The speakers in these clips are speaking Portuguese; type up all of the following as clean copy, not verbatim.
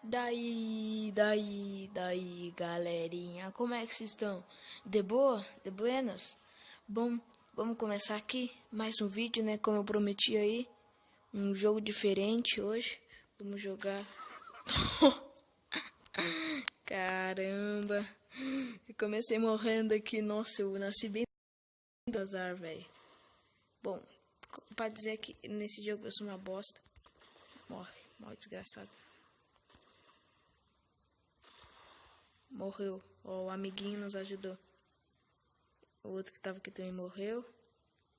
Daí, galerinha, como é que vocês estão? De boa? De buenas? Bom, vamos começar aqui mais um vídeo, né, como eu prometi aí, um jogo diferente hoje, vamos jogar. Caramba, eu comecei morrendo aqui, nossa, eu nasci bem do azar, velho. Bom, pra dizer que nesse jogo eu sou uma bosta, morre, desgraçado. Morreu. Ó, o amiguinho nos ajudou. O outro que tava aqui também morreu.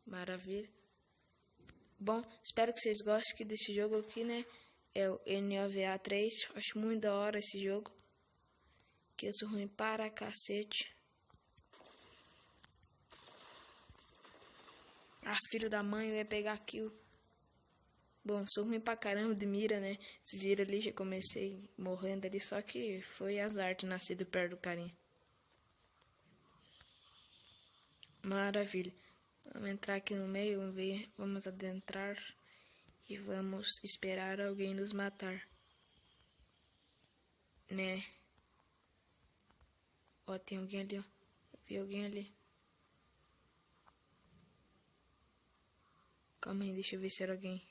Maravilha. Bom, espero que vocês gostem desse jogo aqui, né? É o NOVA 3. Acho muito da hora esse jogo. Que eu sou ruim para cacete. Ah, filho da mãe, eu ia pegar aqui. Bom, sou ruim pra caramba de mira, né? Esses dias ali já comecei morrendo ali. Só que foi azar de nascer perto do carinha. Maravilha. Vamos entrar aqui no meio, vamos ver, vamos adentrar e vamos esperar alguém nos matar, né? Ó, tem alguém ali, ó. Eu vi alguém ali. Calma aí, deixa eu ver se era alguém.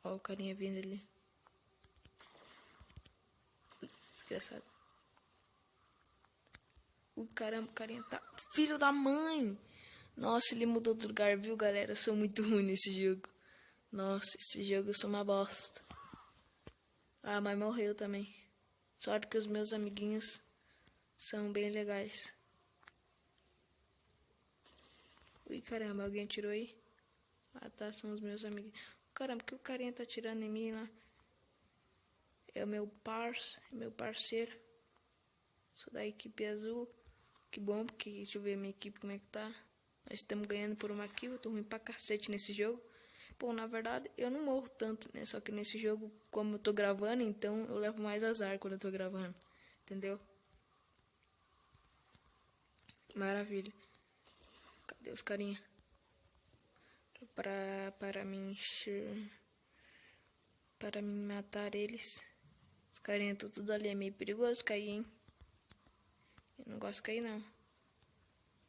Ó, o carinha vindo ali. Desgraçado. Caramba, o carinha tá... Filho da mãe! Nossa, ele mudou de lugar, viu, galera? Eu sou muito ruim nesse jogo. Nossa, esse jogo eu sou uma bosta. Ah, mas morreu também. Sorte que os meus amiguinhos são bem legais. Ui, caramba, alguém atirou aí? Ah, tá, são os meus amiguinhos. Caramba, que o carinha tá atirando em mim lá? É o meu parceiro. Sou da equipe azul. Que bom, porque deixa eu ver a minha equipe como é que tá. Nós estamos ganhando por uma kill, eu tô ruim pra cacete nesse jogo. Bom, na verdade, eu não morro tanto, né? Só que nesse jogo, como eu tô gravando, então eu levo mais azar quando eu tô gravando. Entendeu? Maravilha. Cadê os carinha? Para mim matar eles. Os carinha estão tudo ali, é meio perigoso cair, hein? Eu não gosto de cair, não.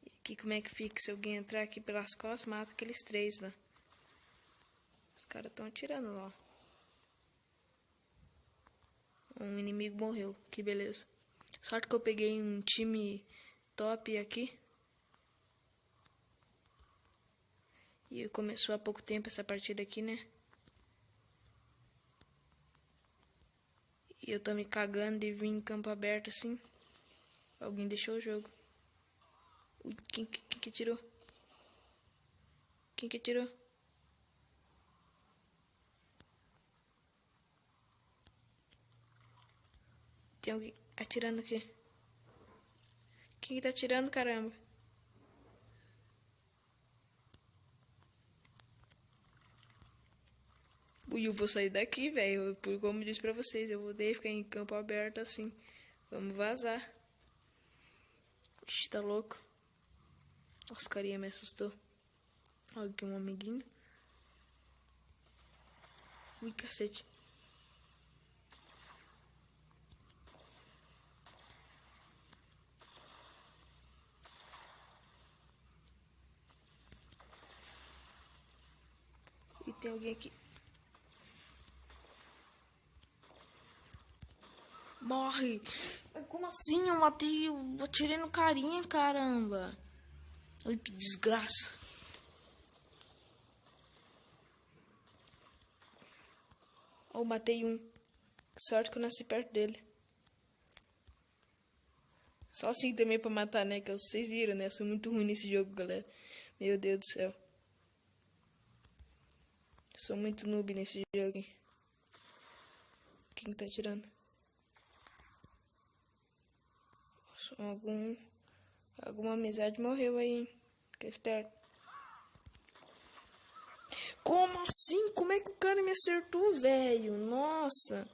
E aqui como é que fica? Se alguém entrar aqui pelas costas, mata aqueles três lá. Os caras estão atirando lá. Um inimigo morreu, que beleza. Sorte que eu peguei um time top aqui. E começou há pouco tempo essa partida aqui, né? E eu tô me cagando de vir em campo aberto assim. Alguém deixou o jogo. Ui, quem que tirou? Quem que tirou? Tem alguém atirando aqui. Quem que tá atirando, caramba? Ui, eu vou sair daqui, velho. Como eu disse pra vocês, eu odeio ficar em campo aberto assim. Vamos vazar. Ixi, tá louco. Nossa, carinha me assustou. Olha aqui um amiguinho. Ui, cacete. E tem alguém aqui. Morre! Como assim? Eu matei, eu atirei no carinha, caramba. Ai, que desgraça. Eu matei um. Sorte que eu nasci perto dele. Só assim também pra matar, né? Que vocês viram, né? Eu sou muito ruim nesse jogo, galera. Meu Deus do céu. Eu sou muito noob nesse jogo, hein? Quem tá tirando? Alguma amizade morreu aí, hein? Fica esperto. Como assim? Como é que o cara me acertou, velho? Nossa.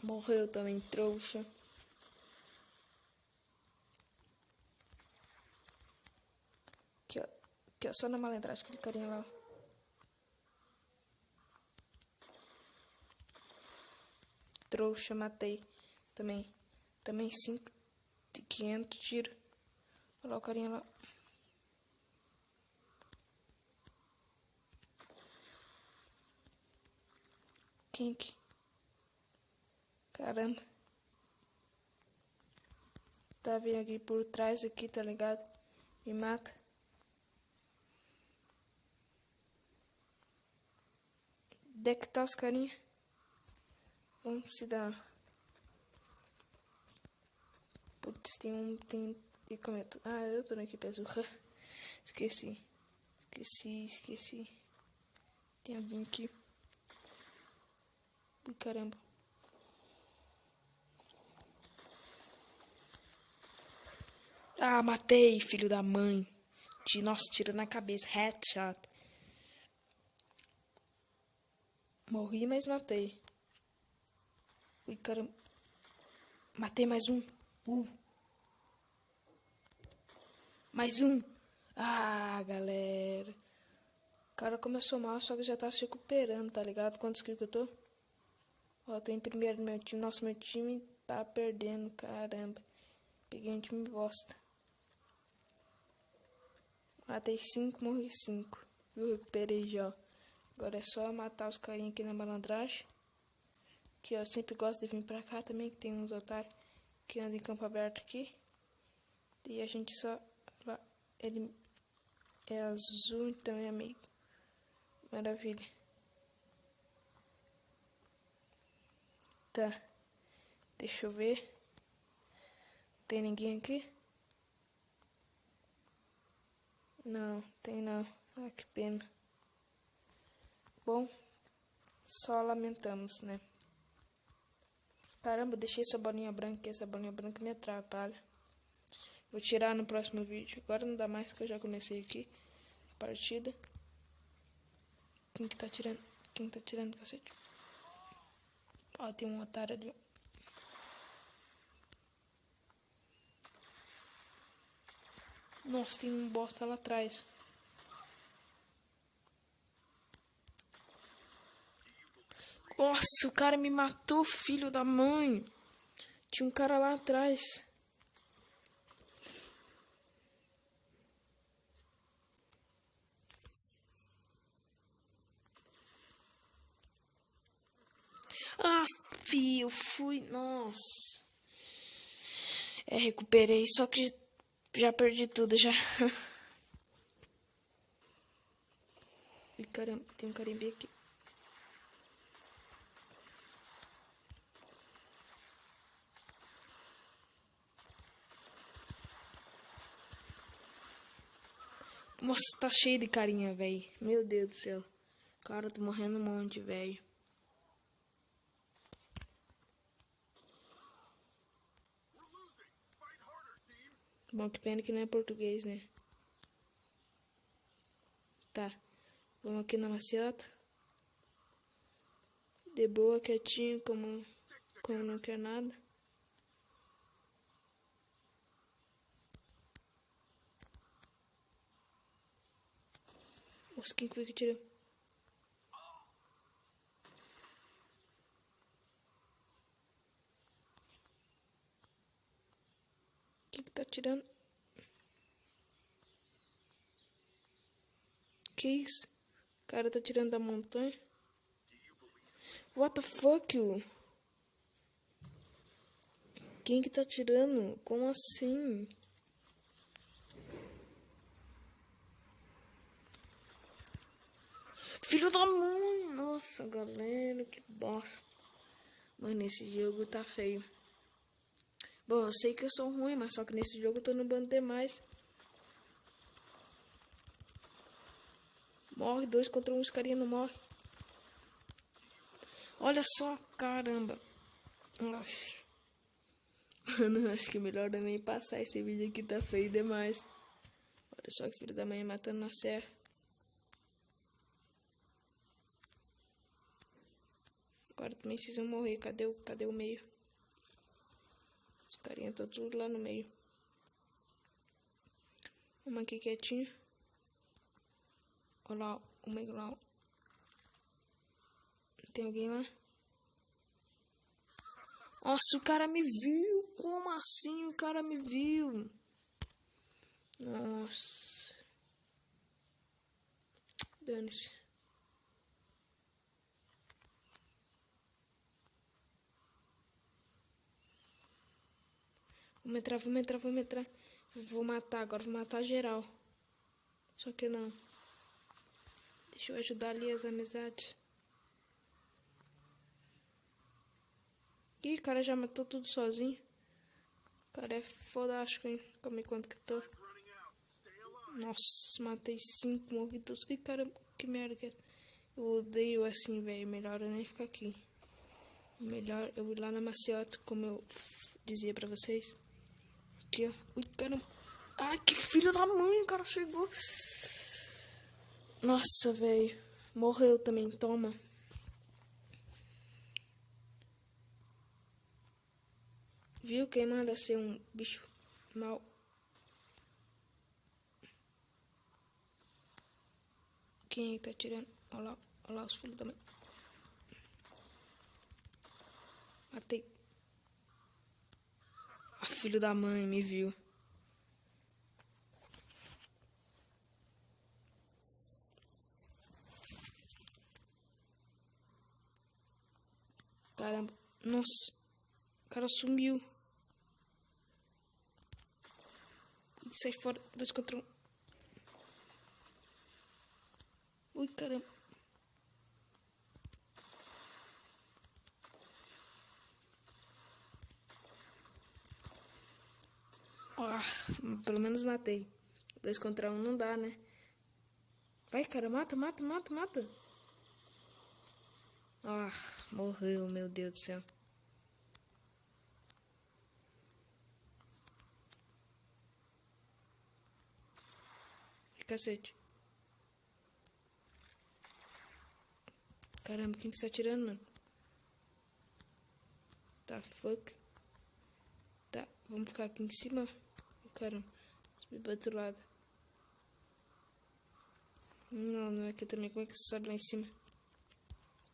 Morreu também, trouxa. Aqui, ó, só na malandragem, aquele carinha lá. Trouxa, matei. Também 5 de 500 tiro. Olha lá o carinha lá. Quem que? Caramba. Tá vindo aqui por trás aqui, tá ligado? Me mata. Onde é que tá os carinha? Vamos se dar. Putz, tem um. E como é? Ah, eu tô aqui, peso. Esqueci. Tem alguém aqui. Ui, caramba. Ah, matei, filho da mãe. Nossa, tiro na cabeça. Headshot. Morri, mas matei. Ui, caramba. Matei mais um. Mais um. Ah, galera. O cara começou mal, só que já tá se recuperando, tá ligado? Quantos kills que eu tô? Ó, eu tô em primeiro no meu time. Nossa, meu time tá perdendo, caramba. Peguei um time bosta. Matei 5, morri 5. Eu recuperei já. Agora é só matar os carinha aqui na malandragem. Que eu sempre gosto de vir pra cá também, que tem uns otários que andam em campo aberto aqui. E a gente só... Lá, ele é azul, então é meio... Maravilha. Tá. Deixa eu ver. Tem ninguém aqui? Não, tem não. Ah, que pena. Bom, só lamentamos, né? Caramba, deixei essa bolinha branca, que essa bolinha branca me atrapalha. Vou tirar no próximo vídeo. Agora não dá mais, que eu já comecei aqui a partida. Quem que tá tirando? Quem tá tirando, cacete? Ó, tem um otário ali. Nossa, tem um bosta lá atrás. Nossa, o cara me matou, filho da mãe. Tinha um cara lá atrás. Ah, filho, fui. Nossa. É, recuperei, só que já perdi tudo já. E caramba, tem um carimbo aqui. Nossa, tá cheio de carinha, velho. Meu Deus do céu. Cara, tô morrendo um monte, velho. Bom, que pena que não é português, né? Tá. Vamos aqui na maciota. De boa, quietinho, como não quer nada. Nossa, quem que foi que tirou? Quem que tá tirando? Que isso? O cara tá tirando da montanha? What the fuck, you? Quem que tá tirando? Como assim? Filho da mãe! Nossa, galera, que bosta. Mano, esse jogo tá feio. Bom, eu sei que eu sou ruim, mas só que nesse jogo eu tô no bando demais. Morre, 2 contra 1, os carinha não morre. Olha só, caramba. Nossa. Mano, acho que melhor eu nem passar. Esse vídeo aqui tá feio demais. Olha só que filho da mãe matando na serra. Agora também precisam morrer. Cadê o meio? Os carinha estão tudo lá no meio. Uma aqui quietinho. Olha lá, o meio lá. Tem alguém lá? Nossa, o cara me viu. Como assim o cara me viu? Nossa. Dane-se. Vamos entrar, vamos entrar, vamos entrar. Vou matar agora, vou matar geral. Só que não. Deixa eu ajudar ali as amizades. Ih, o cara já matou tudo sozinho. O cara é fodástico, hein? Calma aí, quanto que tô. Nossa, matei 5, morri todos. Que cara, que merda que é. Eu odeio assim, velho. Melhor eu nem ficar aqui. Melhor eu ir lá na maciota, como eu dizia pra vocês. Aqui, ó. Ui, caramba. Ai, que filho da mãe, o cara chegou. Nossa, velho. Morreu também, toma. Viu quem manda ser um bicho mau? Quem é que tá tirando? Olha lá os filhos da mãe. Matei. A filho da mãe me viu. Caramba. Nossa. O cara sumiu. Sai fora. 2 contra 1. Ui, caramba. Ah, pelo menos matei. 2 contra 1 não dá, né? Vai, cara. Mata, mata, mata, mata. Ah, morreu, meu Deus do céu. Cacete. Caramba, quem que está atirando, mano? Tá, fuck. Tá, vamos ficar aqui em cima. Caramba, subir pro outro lado. Não, não é aqui também. Como é que você sobe lá em cima?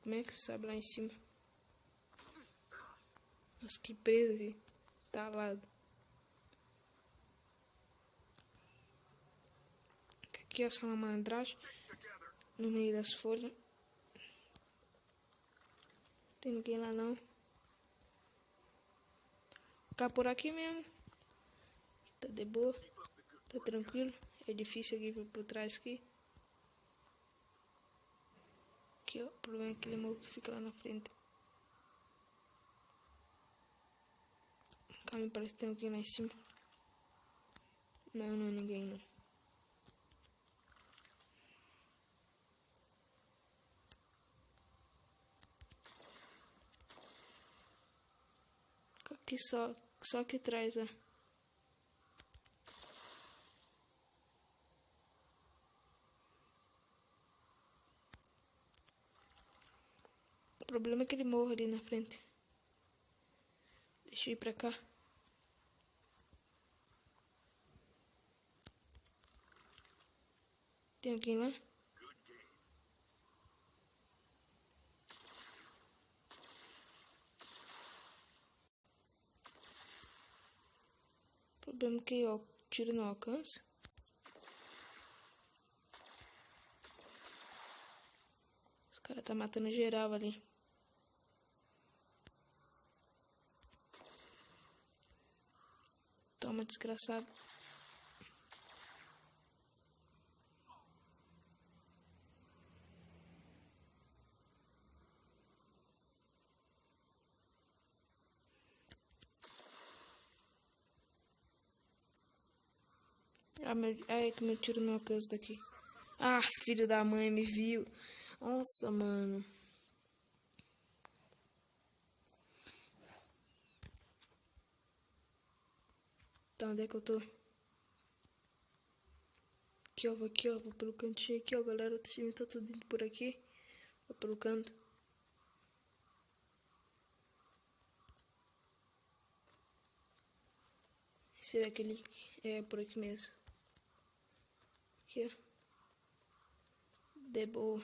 Como é que você sobe lá em cima? Nossa, que preso aqui. Tá lado. Aqui é só uma malandragem. No meio das folhas. Tem ninguém lá não. Ficar por aqui mesmo. Tá de boa. Tá tranquilo. É difícil aqui por trás aqui. Aqui, ó. O problema é aquele morro que fica lá na frente. Calma, parece que tem alguém lá em cima. Não, não é ninguém não. Aqui só aqui atrás, ó. O problema é que ele morre ali na frente. Deixa eu ir pra cá. Tem alguém lá? O problema é que o tiro não alcança. Os caras tá matando geral ali. Toma, desgraçado. Ai, que meu tiro não alcança daqui. Ah, filho da mãe, me viu. Nossa, mano. Tá, onde é que eu tô? Aqui, ó, vou pelo cantinho aqui, ó, galera. O time tá tudo indo por aqui. Vou pelo canto. Esse é aquele... É, por aqui mesmo. Aqui, ó. De boa.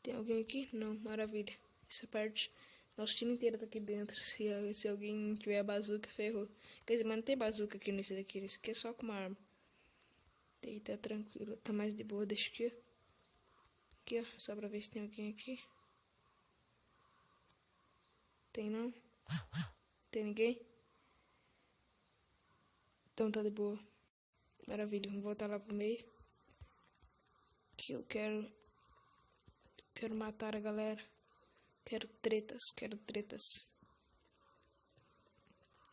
Tem alguém aqui? Não, maravilha. Essa parte, nosso time inteiro tá aqui dentro. Se alguém tiver a bazuca, ferrou. Quer dizer, mas não tem bazuca aqui nesse daqui. Esse aqui é só com uma arma. Daí tá tranquilo, tá mais de boa. Deixa aqui, ó. Aqui, ó, só pra ver se tem alguém aqui. Tem não? Tem ninguém? Então tá de boa. Maravilha, vamos voltar lá pro meio. Que eu quero matar a galera. Quero tretas.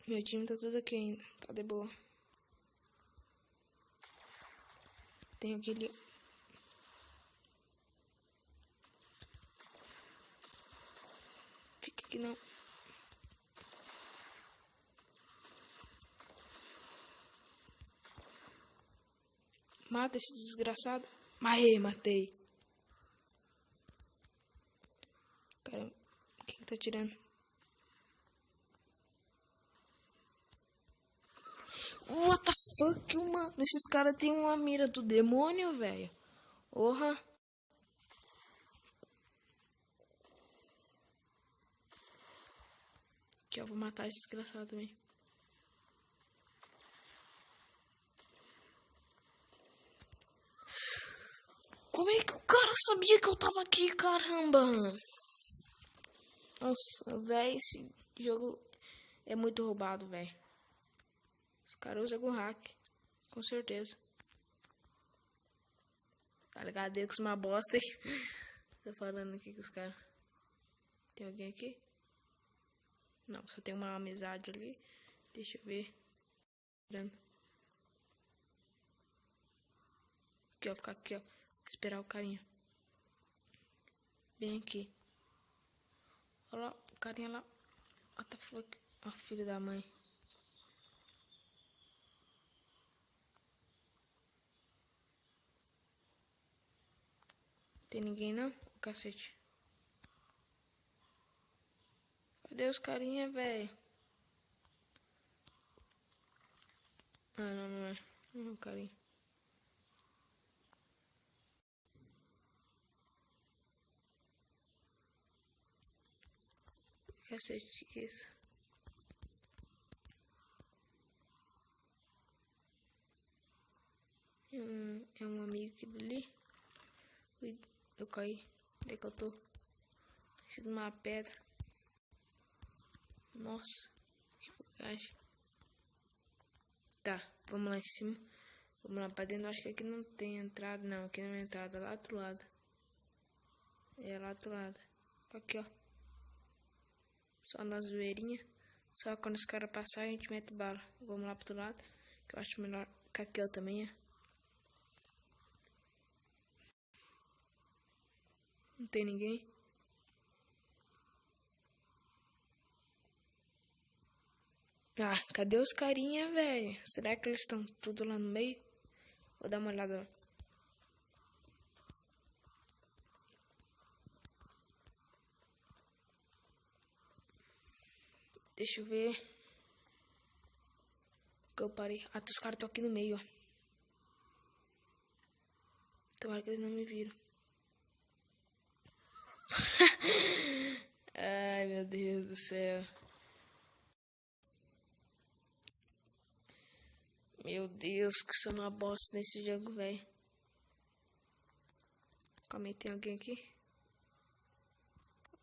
Meu time tá tudo aqui ainda, tá de boa. Tem aquele... Fica aqui não. Mata esse desgraçado. Aê, matei. Caramba, quem que tá tirando? What the fuck, mano? Esses caras tem uma mira do demônio, velho. Porra. Que eu vou matar esse desgraçado também. Como é que o cara sabia que eu tava aqui, caramba? Nossa, velho, esse jogo é muito roubado, velho. Os caras usam algum hack, com certeza. Tá ligado? Eu que sou uma bosta, hein? Tô falando aqui com os caras. Tem alguém aqui? Não, só tem uma amizade ali. Deixa eu ver. Aqui, ó, ficar aqui, ó. Esperar o carinha. Bem aqui. Olha lá, o carinha lá. What the fuck? Ó, filho da mãe. Tem ninguém não? Cacete. Cadê os carinha, velho? Ah, não é. Não é o carinha. Cacete, que isso? É um amigo aqui dali. Ui, eu caí. Onde é que eu tô? Preciso de uma pedra. Nossa, que bagagem. Tá, vamos lá em cima. Vamos lá pra dentro. Acho que aqui não tem entrada. Não, aqui não é entrada. Lá do outro lado. É lá do outro lado. Aqui, ó. Só na zoeirinha. Só quando os caras passarem a gente mete bala. Vamos lá pro outro lado. Que eu acho melhor. Que aqui, ó, também é. Não tem ninguém. Ah, cadê os carinha, velho? Será que eles estão tudo lá no meio? Vou dar uma olhada. Deixa eu ver. Que eu parei. Ah, os caras estão aqui no meio, ó. Tomara que eles não me viram. Ai, meu Deus do céu. Meu Deus, que sou uma bosta nesse jogo, velho. Calma aí, tem alguém aqui?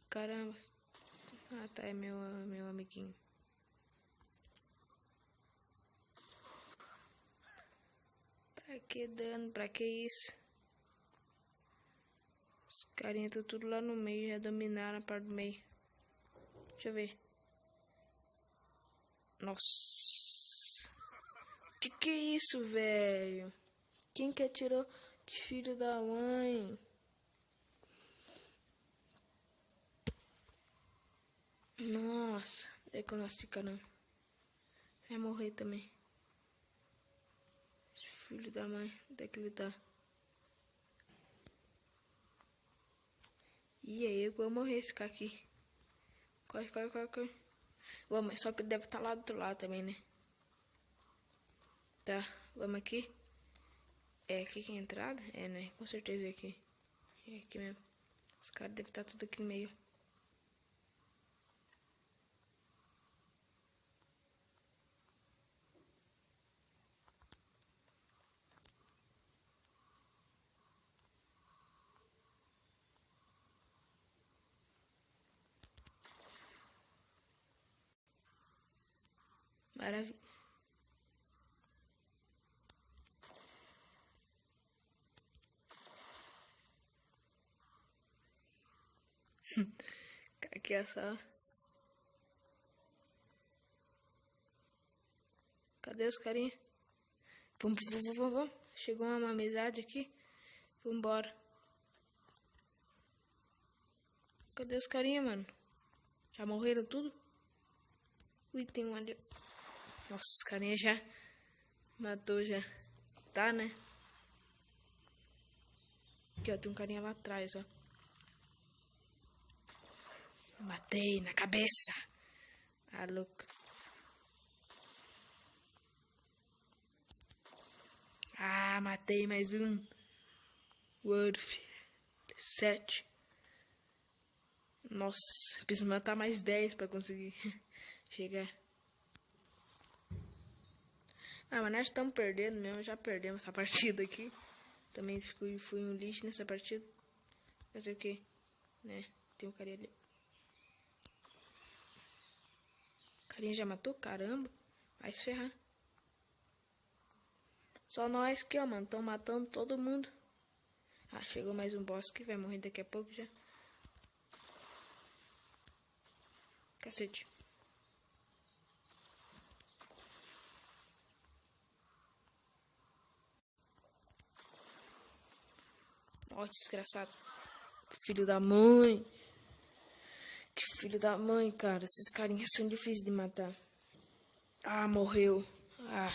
Caramba. Ah, tá, é meu amiguinho. Pra que dano? Pra que isso? Os carinha estão tudo lá no meio, já dominaram a parte do meio. Deixa eu ver. Nossa. Que é isso, velho? Quem que atirou? Que filho da mãe. Nossa. É que eu nasci, caramba. Vai morrer também. Esse filho da mãe. Onde é que ele tá? E aí, eu vou morrer esse cara aqui. Corre. Vamos, só que ele deve estar lá do outro lado também, né? Tá, vamos aqui. É aqui que é a entrada? É, né? Com certeza é aqui. É aqui mesmo. Os caras devem estar tudo aqui no meio. Maravilha. Aqui é só. Cadê os carinha? Vamos. Chegou uma amizade aqui. Vambora. Cadê os carinha, mano? Já morreram tudo? Ui, tem um ali. Nossa, os carinha já matou já. Tá, né? Aqui, ó, tem um carinha lá atrás, ó. Matei na cabeça. Ah, louco. Ah, matei mais um. Worth. 7. Nossa, preciso matar mais 10 pra conseguir chegar. Ah, mas nós estamos perdendo mesmo. Já perdemos essa partida aqui. Também fui um lixo nessa partida. Fazer o que? Né? Tem um carinha ali. O carinha já matou? Caramba. Vai se ferrar. Só nós que, ó, mano. Estão matando todo mundo. Ah, chegou mais um boss que vai morrer daqui a pouco já. Cacete. Ó, desgraçado. Filho da mãe. Que filho da mãe, cara. Esses carinhas são difíceis de matar. Ah, morreu. Ah.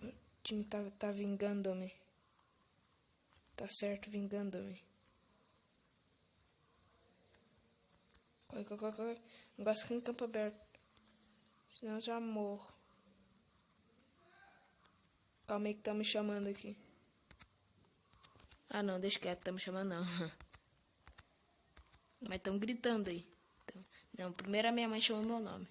O time tá vingando-me. Tá certo, vingando-me. Corre. Não gosto de ficar em campo aberto. Senão eu já morro. Calma aí que tá me chamando aqui. Ah, não, deixa quieto, tá me chamando não. Mas tão gritando aí. Então, não, primeiro a minha mãe chamou meu nome.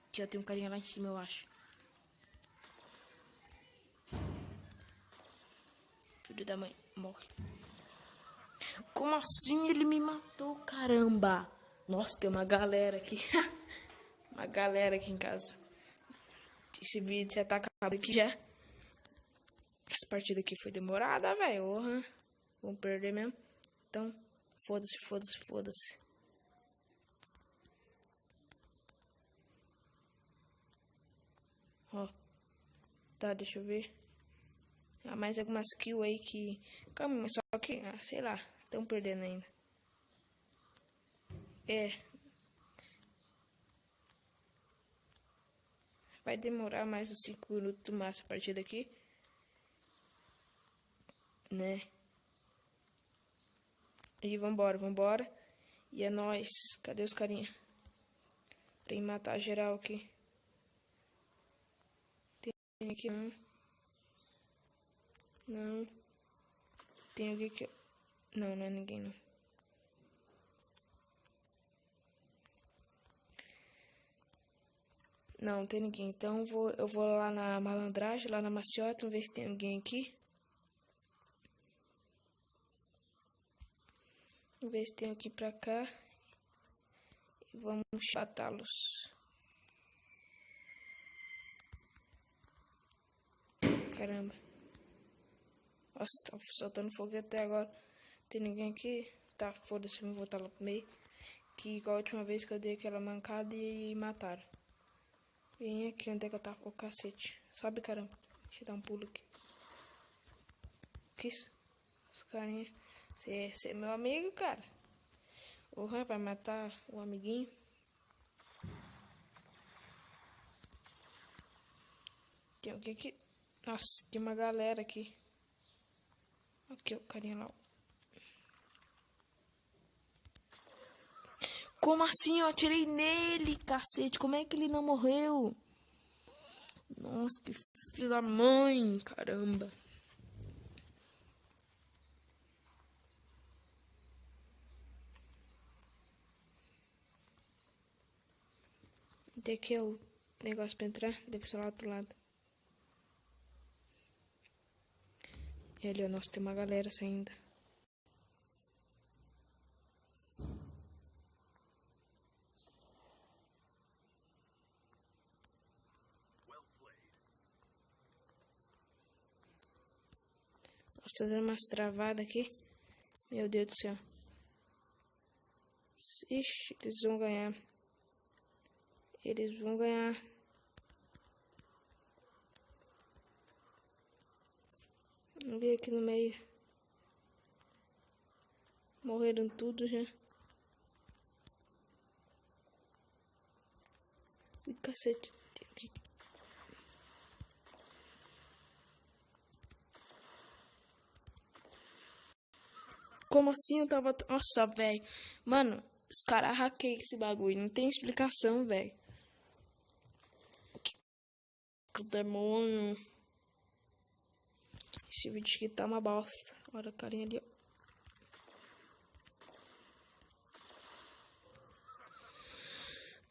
Aqui ó, tem um carinha lá em cima, eu acho. Filho da mãe, morre. Como assim ele me matou, caramba? Nossa, tem uma galera aqui. Uma galera aqui em casa. Esse vídeo já tá acabado aqui já. Essa partida aqui foi demorada, velho. Uhum. Vamos perder mesmo. Então, foda-se. Ó. Tá, deixa eu ver. Ah, mais algumas kills aí que... Calma, mas só que... Ah, sei lá. Estão perdendo ainda. É. Vai demorar mais uns 5 minutos tomar essa partida aqui. Né? E vambora. E é nóis. Cadê os carinha? Pra ir matar geral aqui. Tem aqui não. Não. Tem alguém aqui. Não é ninguém não. Não tem ninguém. Então eu vou lá na malandragem, lá na maciota, vamos ver se tem alguém aqui. Vamos ver se tem alguém pra cá. E vamos matá-los. Caramba. Nossa, tá soltando fogo até agora. Tem ninguém aqui? Tá, foda-se, vamos voltar lá pro meio. Que igual a última vez que eu dei aquela mancada e mataram. Vem aqui, onde é que eu tava? O cacete. Sobe, caramba. Deixa eu dar um pulo aqui. Que isso? Os carinha. Você é meu amigo, cara. Porra, vai matar o amiguinho. Tem alguém aqui? Nossa, tem uma galera aqui. Aqui, o carinha lá. Como assim? Eu atirei nele, cacete. Como é que ele não morreu? Nossa, que filho da mãe, caramba. Tem aqui o negócio pra entrar. Deve ser lá do outro lado. E ali, ó, nossa, tem uma galera saindo. Nossa, tá dando umas travadas aqui. Meu Deus do céu. Ixi, eles vão ganhar. Eles vão ganhar. Vamos ver aqui no meio. Morreram tudo já. Ui, cacete. Como assim eu tava... Nossa, velho. Mano, os caras hackeiam esse bagulho. Não tem explicação, velho. Que demônio. Esse vídeo aqui tá uma bosta. Olha a carinha ali, ó.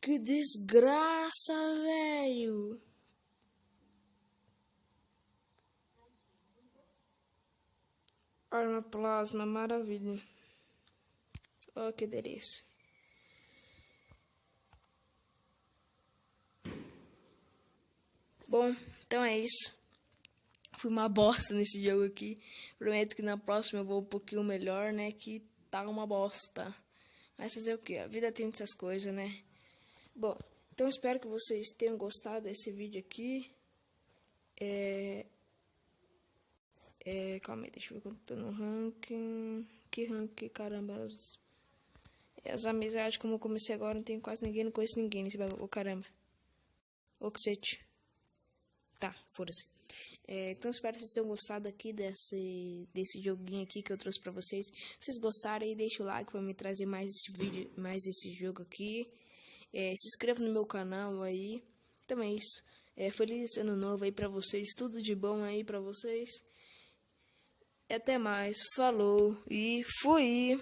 Que desgraça, velho. Arma plasma, maravilha. Olha que delícia. Bom, então é isso. Fui uma bosta nesse jogo aqui. Prometo que na próxima eu vou um pouquinho melhor, né? Que tá uma bosta. Mas fazer o que? A vida tem essas coisas, né? Bom, então espero que vocês tenham gostado desse vídeo aqui. Calma aí, deixa eu ver quanto tô no ranking. Que ranking, caramba. As amizades, como eu comecei agora, não tenho quase ninguém, não conheço ninguém nesse bagulho. Ô, caramba. Ô, cacete. Tá, foda-se. Então espero que vocês tenham gostado aqui desse joguinho aqui que eu trouxe pra vocês. Se vocês gostarem, deixa o like pra me trazer mais esse vídeo, mais esse jogo aqui. Se inscreva no meu canal aí. Então é isso. Feliz ano novo aí pra vocês. Tudo de bom aí pra vocês. Até mais. Falou e fui.